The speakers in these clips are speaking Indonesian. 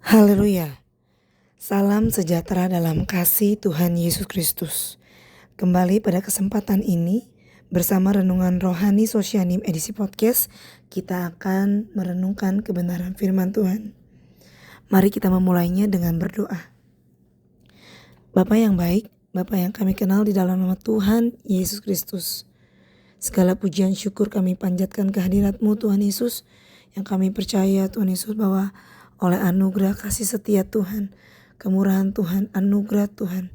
Haleluya. Salam sejahtera dalam kasih Tuhan Yesus Kristus. Kembali pada kesempatan ini bersama Renungan Rohani Sosyanim edisi podcast, kita akan merenungkan kebenaran firman Tuhan. Mari kita memulainya dengan berdoa. Bapa yang baik, Bapa yang kami kenal di dalam nama Tuhan Yesus Kristus. Segala pujian syukur kami panjatkan kehadirat-Mu Tuhan Yesus, yang kami percaya Tuhan Yesus bahwa oleh anugerah kasih setia Tuhan, kemurahan Tuhan, anugerah Tuhan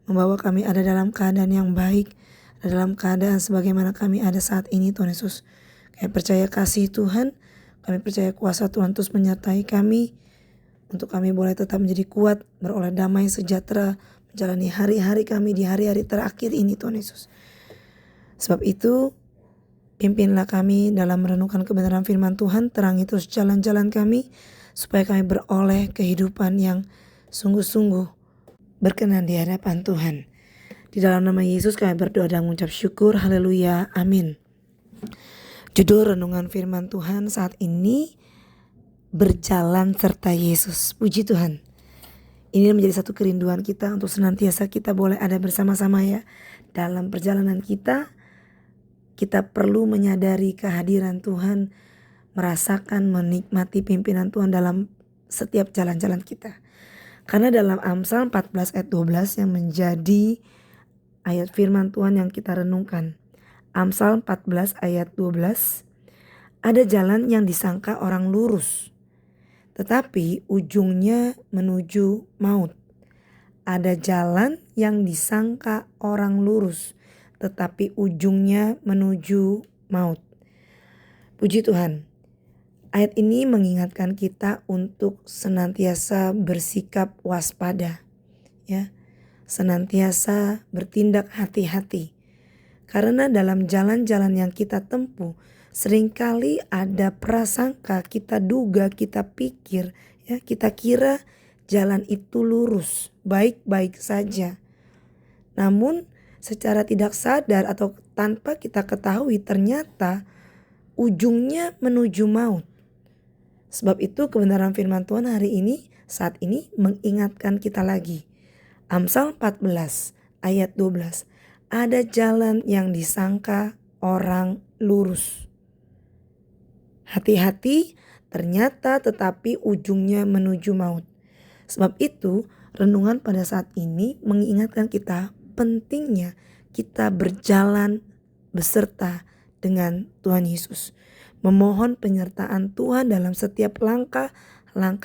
membawa kami ada dalam keadaan yang baik, ada dalam keadaan sebagaimana kami ada saat ini Tuhan Yesus. Kami percaya kasih Tuhan, kami percaya kuasa Tuhan terus menyertai kami, untuk kami boleh tetap menjadi kuat, beroleh damai sejahtera, menjalani hari-hari kami di hari-hari terakhir ini Tuhan Yesus. Sebab itu, pimpinlah kami dalam merenungkan kebenaran firman Tuhan, terangi terus jalan-jalan kami, supaya kami beroleh kehidupan yang sungguh-sungguh berkenan di hadapan Tuhan. Di dalam nama Yesus kami berdoa dan mengucap syukur. Haleluya. Amin. Judul renungan firman Tuhan saat ini, berjalan serta Yesus. Puji Tuhan. Ini menjadi satu kerinduan kita untuk senantiasa kita boleh ada bersama-sama ya. Dalam perjalanan kita perlu menyadari kehadiran Tuhan, merasakan, menikmati pimpinan Tuhan dalam setiap jalan-jalan kita. Karena dalam Amsal 14 ayat 12 yang menjadi ayat firman Tuhan yang kita renungkan. Amsal 14 ayat 12. Ada jalan yang disangka orang lurus, tetapi ujungnya menuju maut. Ada jalan yang disangka orang lurus, tetapi ujungnya menuju maut. Puji Tuhan. Ayat ini mengingatkan kita untuk senantiasa bersikap waspada, ya, senantiasa bertindak hati-hati. Karena dalam jalan-jalan yang kita tempuh, seringkali ada prasangka, kita duga, kita pikir, ya, kita kira jalan itu lurus, baik-baik saja. Namun secara tidak sadar atau tanpa kita ketahui, ternyata ujungnya menuju maut. Sebab itu kebenaran firman Tuhan hari ini, saat ini mengingatkan kita lagi. Amsal 14 ayat 12. Ada jalan yang disangka orang lurus. Hati-hati, ternyata tetapi ujungnya menuju maut. Sebab itu renungan pada saat ini mengingatkan kita pentingnya kita berjalan beserta dengan Tuhan Yesus. Memohon penyertaan Tuhan dalam setiap langkah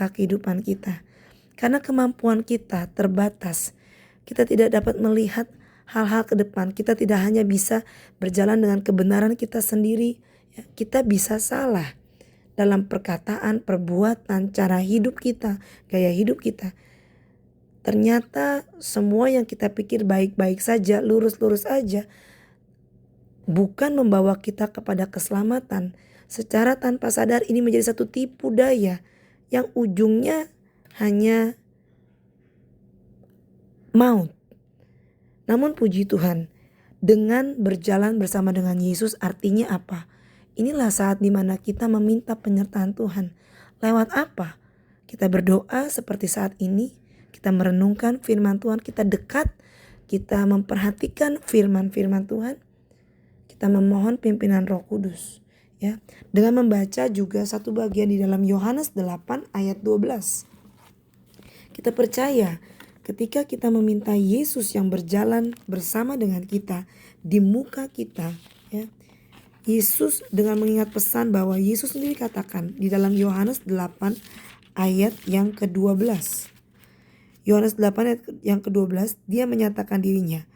kehidupan kita. Karena kemampuan kita terbatas. Kita tidak dapat melihat hal-hal ke depan. Kita tidak hanya bisa berjalan dengan kebenaran kita sendiri. Kita bisa salah dalam perkataan, perbuatan, cara hidup kita, gaya hidup kita. Ternyata semua yang kita pikir baik-baik saja, lurus-lurus aja, bukan membawa kita kepada keselamatan. Secara tanpa sadar ini menjadi satu tipu daya yang ujungnya hanya maut. Namun puji Tuhan, dengan berjalan bersama dengan Yesus artinya apa? Inilah saat dimana kita meminta penyertaan Tuhan. Lewat apa? Kita berdoa seperti saat ini, kita merenungkan firman Tuhan, kita dekat, kita memperhatikan firman-firman Tuhan, kita memohon pimpinan Roh Kudus. Ya, dengan membaca juga satu bagian di dalam Yohanes 8 ayat 12. Kita percaya ketika kita meminta Yesus yang berjalan bersama dengan kita di muka kita, ya, Yesus dengan mengingat pesan bahwa Yesus sendiri katakan di dalam Yohanes 8 ayat yang ke-12. Yohanes 8 ayat yang ke-12, dia menyatakan dirinya.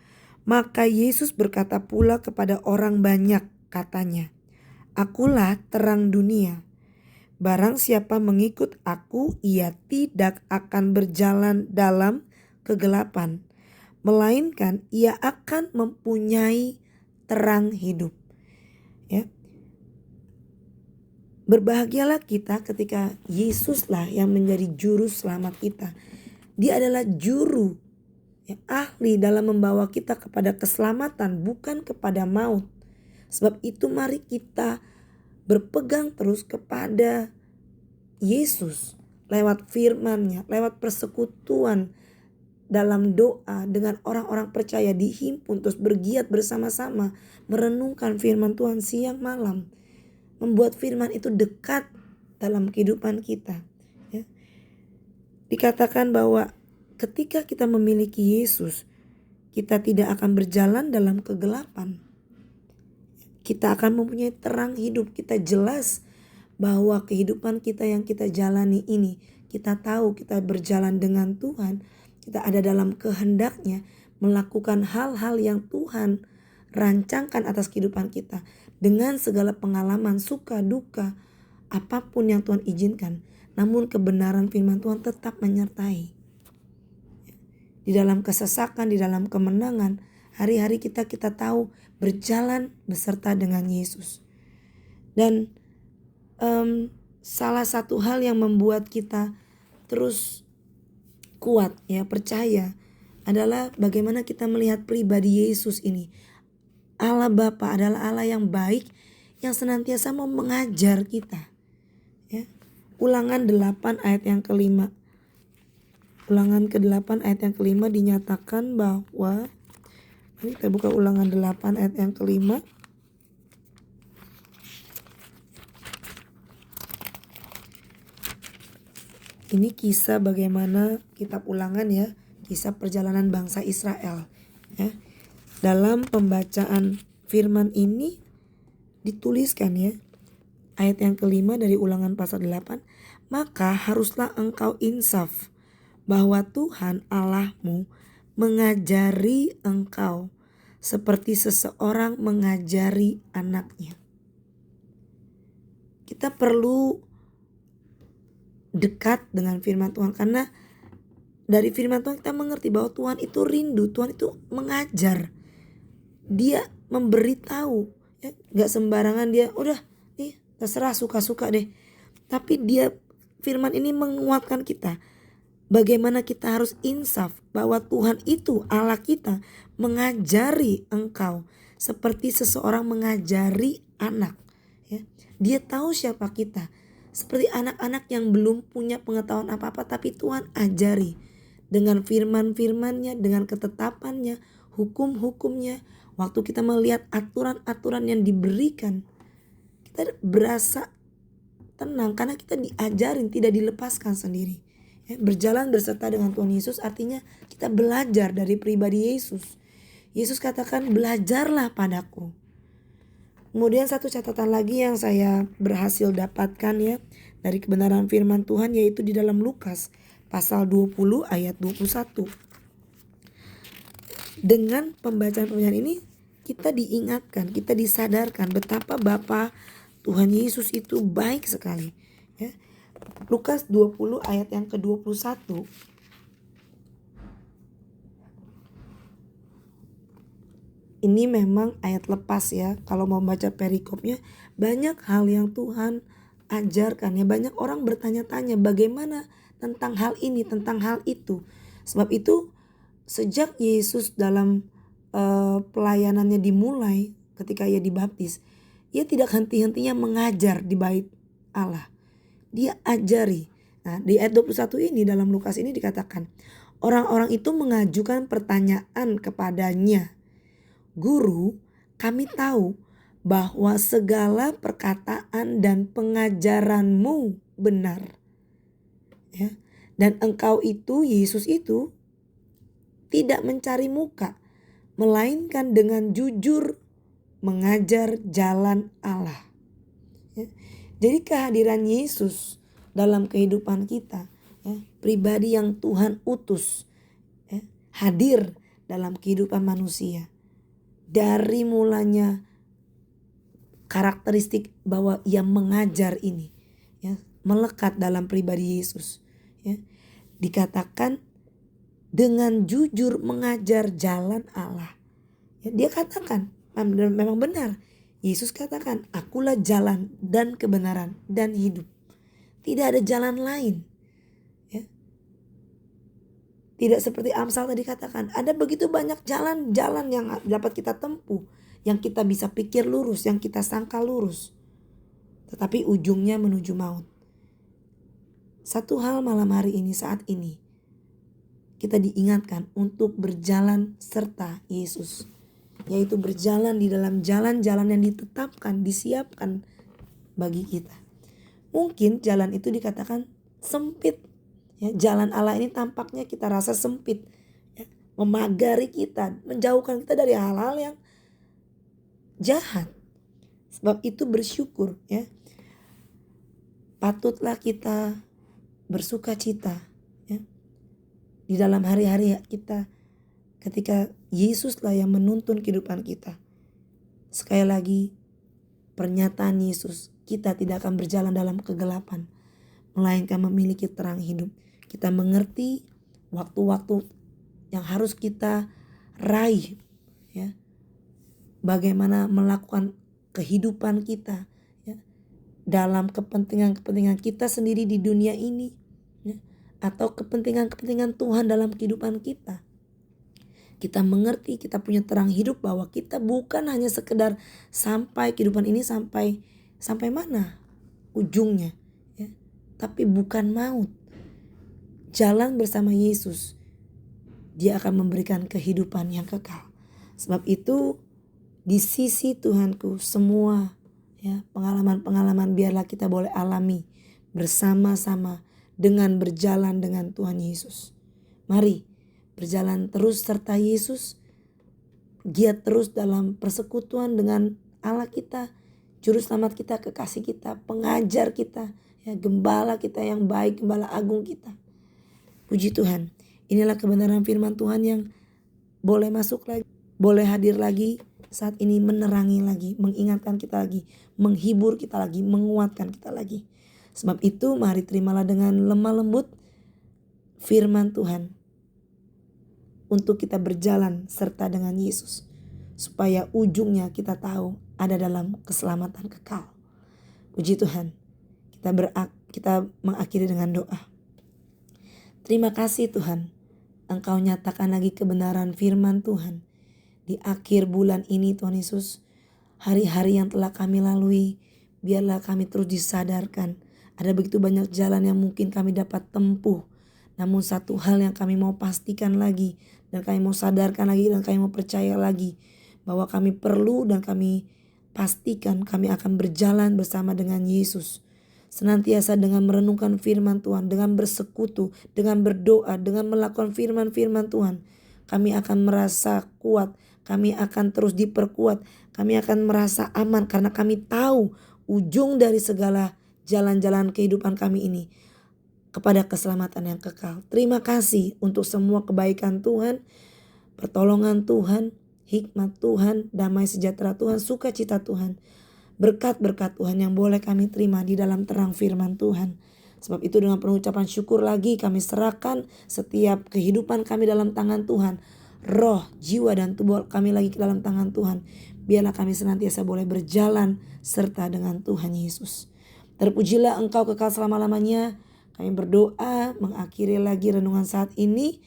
Maka Yesus berkata pula kepada orang banyak, katanya, Akulah terang dunia. Barang siapa mengikut aku, ia tidak akan berjalan dalam kegelapan, melainkan ia akan mempunyai terang hidup. Ya. Berbahagialah kita ketika Yesuslah yang menjadi juru selamat kita. Dia adalah juru yang ahli dalam membawa kita kepada keselamatan, bukan kepada maut. Sebab itu mari kita berpegang terus kepada Yesus. lewat firman-Nya, lewat persekutuan dalam doa dengan orang-orang percaya, dihimpun terus bergiat bersama-sama merenungkan firman Tuhan siang malam, membuat firman itu dekat dalam kehidupan kita, ya. Dikatakan bahwa ketika kita memiliki Yesus, kita tidak akan berjalan dalam kegelapan. Kita akan mempunyai terang hidup. Kita jelas bahwa kehidupan kita yang kita jalani ini, kita tahu kita berjalan dengan Tuhan. Kita ada dalam kehendak-Nya, melakukan hal-hal yang Tuhan rancangkan atas kehidupan kita. Dengan segala pengalaman, suka, duka, apapun yang Tuhan izinkan. Namun kebenaran firman Tuhan tetap menyertai. Di dalam kesesakan, di dalam kemenangan, hari-hari kita tahu berjalan beserta dengan Yesus. Dan salah satu hal yang membuat kita terus kuat, ya, percaya, adalah bagaimana kita melihat pribadi Yesus ini. Allah Bapa adalah Allah yang baik, yang senantiasa mau mengajar kita, ya. Ulangan 8 ayat yang kelima. Ulangan ke-8 ayat yang kelima dinyatakan bahwa, mari kita buka Ulangan 8 ayat yang kelima. Ini kisah bagaimana kitab Ulangan, ya, kisah perjalanan bangsa Israel, ya. Dalam pembacaan firman ini dituliskan, ya, ayat yang kelima dari Ulangan pasal 8, maka haruslah engkau insaf bahwa Tuhan Allahmu mengajari engkau seperti seseorang mengajari anaknya. Kita perlu dekat dengan firman Tuhan, karena dari firman Tuhan kita mengerti bahwa Tuhan itu rindu, Tuhan itu mengajar. Dia memberitahu, ya, gak sembarangan dia udah nih terserah suka-suka deh. Tapi dia, firman ini menguatkan kita bagaimana kita harus insaf bahwa Tuhan itu Allah kita mengajari engkau seperti seseorang mengajari anak, ya. Dia tahu siapa kita. Seperti anak-anak yang belum punya pengetahuan apa-apa, tapi Tuhan ajari dengan firman-firman-Nya, dengan ketetapan-Nya, hukum-hukum-Nya. Waktu kita melihat aturan-aturan yang diberikan, kita berasa tenang karena kita diajarin, tidak dilepaskan sendiri. Ya, berjalan berserta dengan Tuhan Yesus artinya kita belajar dari pribadi Yesus. Yesus katakan, belajarlah padaku. Kemudian satu catatan lagi yang saya berhasil dapatkan, ya, dari kebenaran firman Tuhan, yaitu di dalam Lukas pasal 20 ayat 21. Dengan pembacaan ini kita diingatkan, kita disadarkan betapa Bapa Tuhan Yesus itu baik sekali, ya. Lukas 20 ayat yang ke-21. Ini memang ayat lepas, ya. Kalau mau baca perikopnya, banyak hal yang Tuhan ajarkan, ya. Banyak orang bertanya-tanya bagaimana tentang hal ini, tentang hal itu. Sebab itu sejak Yesus dalam pelayanannya dimulai, ketika ia dibaptis, ia tidak henti-hentinya mengajar di bait Allah. Dia ajari. Nah, di ayat 21 ini dalam Lukas ini dikatakan, orang-orang itu mengajukan pertanyaan kepadanya, Guru, kami tahu bahwa segala perkataan dan pengajaranmu benar, ya. Dan engkau itu, Yesus itu, tidak mencari muka, melainkan dengan jujur mengajar jalan Allah, ya. Jadi kehadiran Yesus dalam kehidupan kita, ya, pribadi yang Tuhan utus, ya, hadir dalam kehidupan manusia. Dari mulanya karakteristik bahwa ia mengajar ini, ya, melekat dalam pribadi Yesus, ya. Dikatakan dengan jujur mengajar jalan Allah, ya. Dia katakan, memang benar, Yesus katakan, akulah jalan dan kebenaran dan hidup. Tidak ada jalan lain, ya. Tidak seperti Amsal tadi katakan, ada begitu banyak jalan-jalan yang dapat kita tempuh, yang kita bisa pikir lurus, yang kita sangka lurus, tetapi ujungnya menuju maut. Satu hal malam hari ini, saat ini, kita diingatkan untuk berjalan serta Yesus. Yaitu berjalan di dalam jalan-jalan yang ditetapkan, disiapkan bagi kita. Mungkin jalan itu dikatakan sempit. Ya, jalan Allah ini tampaknya kita rasa sempit. Ya, memagari kita, menjauhkan kita dari hal-hal yang jahat. Sebab itu bersyukur, ya. Patutlah kita bersuka cita, ya, di dalam hari-hari kita ketika Yesuslah yang menuntun kehidupan kita. Sekali lagi, pernyataan Yesus, kita tidak akan berjalan dalam kegelapan, melainkan memiliki terang hidup. Kita mengerti waktu-waktu yang harus kita raih, ya. Bagaimana melakukan kehidupan kita, ya, dalam kepentingan-kepentingan kita sendiri di dunia ini, ya, atau kepentingan-kepentingan Tuhan dalam kehidupan kita. Kita mengerti, kita punya terang hidup bahwa kita bukan hanya sekedar sampai kehidupan ini sampai mana ujungnya, ya, tapi bukan maut. Jalan bersama Yesus, Dia akan memberikan kehidupan yang kekal. Sebab itu di sisi Tuhanku semua, ya, pengalaman-pengalaman biarlah kita boleh alami bersama-sama dengan berjalan dengan Tuhan Yesus. Mari berjalan terus serta Yesus, giat terus dalam persekutuan dengan Allah kita, Juru Selamat kita, kekasih kita, pengajar kita, ya, gembala kita yang baik, gembala agung kita. Puji Tuhan, inilah kebenaran firman Tuhan yang boleh masuk lagi, boleh hadir lagi saat ini, menerangi lagi, mengingatkan kita lagi, menghibur kita lagi, menguatkan kita lagi. Sebab itu mari terimalah dengan lemah lembut firman Tuhan untuk kita berjalan serta dengan Yesus, supaya ujungnya kita tahu ada dalam keselamatan kekal. Puji Tuhan, kita mengakhiri dengan doa. Terima kasih Tuhan, Engkau nyatakan lagi kebenaran firman Tuhan di akhir bulan ini Tuhan Yesus. Hari-hari yang telah kami lalui, biarlah kami terus disadarkan. Ada begitu banyak jalan yang mungkin kami dapat tempuh. Namun satu hal yang kami mau pastikan lagi, dan kami mau sadarkan lagi, dan kami mau percaya lagi, bahwa kami perlu dan kami pastikan kami akan berjalan bersama dengan Yesus. Senantiasa dengan merenungkan firman Tuhan, dengan bersekutu, dengan berdoa, dengan melakukan firman-firman Tuhan, kami akan merasa kuat, kami akan terus diperkuat, kami akan merasa aman karena kami tahu ujung dari segala jalan-jalan kehidupan kami ini kepada keselamatan yang kekal. Terima kasih untuk semua kebaikan Tuhan, pertolongan Tuhan, hikmat Tuhan, damai sejahtera Tuhan, sukacita Tuhan, berkat-berkat Tuhan yang boleh kami terima di dalam terang firman Tuhan. Sebab itu dengan penuh ucapan syukur lagi kami serahkan setiap kehidupan kami dalam tangan Tuhan. Roh, jiwa dan tubuh kami lagi ke dalam tangan Tuhan. Biarlah kami senantiasa boleh berjalan serta dengan Tuhan Yesus. Terpujilah Engkau kekal selama-lamanya. Kami berdoa mengakhiri lagi renungan saat ini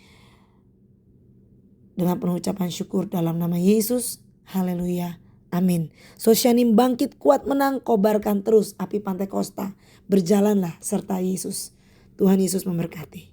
dengan penuh ucapan syukur dalam nama Yesus. Haleluya. Amin. Sosyanim bangkit kuat menang, kobarkan terus api Pantai Kosta. Berjalanlah serta Yesus. Tuhan Yesus memberkati.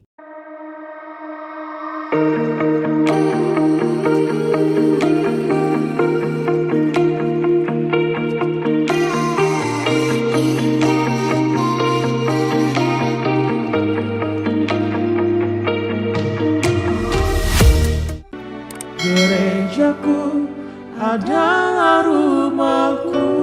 Gerejaku adalah rumahku,